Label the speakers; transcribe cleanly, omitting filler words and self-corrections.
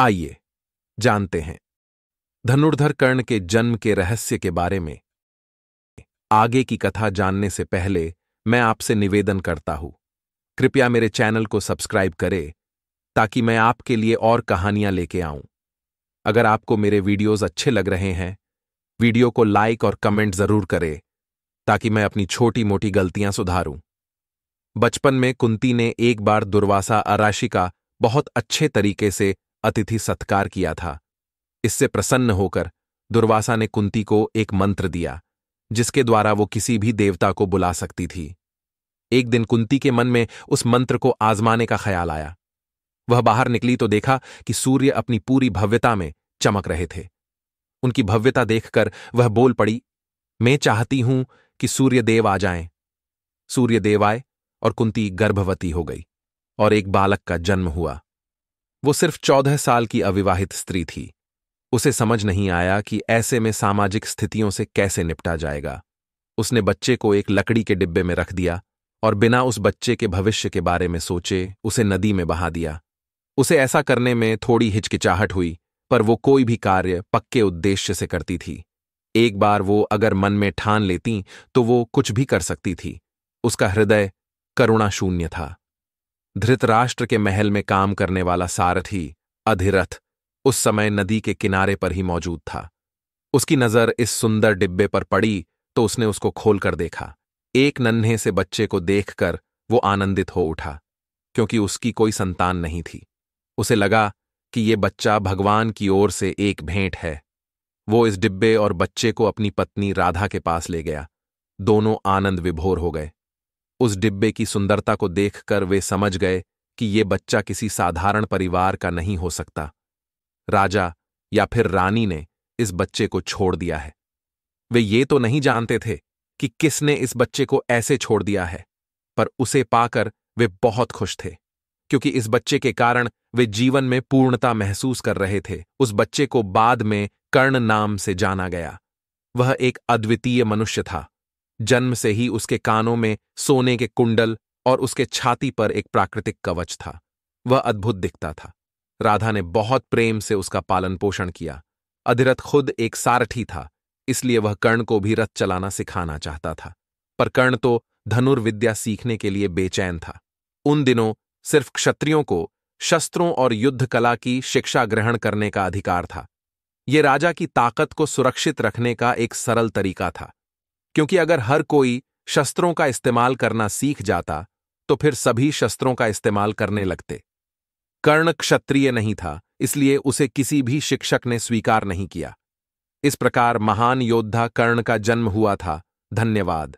Speaker 1: आइए जानते हैं धनुर्धर कर्ण के जन्म के रहस्य के बारे में। आगे की कथा जानने से पहले मैं आपसे निवेदन करता हूं, कृपया मेरे चैनल को सब्सक्राइब करें ताकि मैं आपके लिए और कहानियां लेके आऊं। अगर आपको मेरे वीडियोस अच्छे लग रहे हैं, वीडियो को लाइक और कमेंट जरूर करें ताकि मैं अपनी छोटी मोटी गलतियां सुधारूं। बचपन में कुंती ने एक बार दुर्वासा अराशी का बहुत अच्छे तरीके से अतिथि सत्कार किया था। इससे प्रसन्न होकर दुर्वासा ने कुंती को एक मंत्र दिया जिसके द्वारा वो किसी भी देवता को बुला सकती थी। एक दिन कुंती के मन में उस मंत्र को आजमाने का ख्याल आया। वह बाहर निकली तो देखा कि सूर्य अपनी पूरी भव्यता में चमक रहे थे। उनकी भव्यता देखकर वह बोल पड़ी, मैं चाहती हूं कि सूर्यदेव आ जाएं। सूर्यदेव आए और कुंती गर्भवती हो गई और एक बालक का जन्म हुआ। वो सिर्फ 14 साल की अविवाहित स्त्री थी। उसे समझ नहीं आया कि ऐसे में सामाजिक स्थितियों से कैसे निपटा जाएगा। उसने बच्चे को एक लकड़ी के डिब्बे में रख दिया और बिना उस बच्चे के भविष्य के बारे में सोचे उसे नदी में बहा दिया। उसे ऐसा करने में थोड़ी हिचकिचाहट हुई, पर वो कोई भी कार्य पक्के उद्देश्य से करती थी। एक बार वो अगर मन में ठान लेती तो वो कुछ भी कर सकती थी। उसका हृदय करुणा शून्य था। धृतराष्ट्र के महल में काम करने वाला सारथी अधिरथ उस समय नदी के किनारे पर ही मौजूद था। उसकी नजर इस सुंदर डिब्बे पर पड़ी तो उसने उसको खोलकर देखा। एक नन्हे से बच्चे को देखकर वो आनंदित हो उठा, क्योंकि उसकी कोई संतान नहीं थी। उसे लगा कि ये बच्चा भगवान की ओर से एक भेंट है। वो इस डिब्बे और बच्चे को अपनी पत्नी राधा के पास ले गया। दोनों आनंद विभोर हो गए। उस डिब्बे की सुंदरता को देखकर वे समझ गए कि ये बच्चा किसी साधारण परिवार का नहीं हो सकता। राजा या फिर रानी ने इस बच्चे को छोड़ दिया है। वे ये तो नहीं जानते थे कि किसने इस बच्चे को ऐसे छोड़ दिया है, पर उसे पाकर वे बहुत खुश थे, क्योंकि इस बच्चे के कारण वे जीवन में पूर्णता महसूस कर रहे थे। उस बच्चे को बाद में कर्ण नाम से जाना गया। वह एक अद्वितीय मनुष्य था। जन्म से ही उसके कानों में सोने के कुंडल और उसके छाती पर एक प्राकृतिक कवच था। वह अद्भुत दिखता था। राधा ने बहुत प्रेम से उसका पालन पोषण किया। अधिरथ खुद एक सारथी था, इसलिए वह कर्ण को भी रथ चलाना सिखाना चाहता था, पर कर्ण तो धनुर्विद्या सीखने के लिए बेचैन था। उन दिनों सिर्फ क्षत्रियों को शस्त्रों और युद्ध कला की शिक्षा ग्रहण करने का अधिकार था। यह राजा की ताकत को सुरक्षित रखने का एक सरल तरीका था, क्योंकि अगर हर कोई शस्त्रों का इस्तेमाल करना सीख जाता तो फिर सभी शस्त्रों का इस्तेमाल करने लगते। कर्ण क्षत्रिय नहीं था, इसलिए उसे किसी भी शिक्षक ने स्वीकार नहीं किया। इस प्रकार महान योद्धा कर्ण का जन्म हुआ था। धन्यवाद।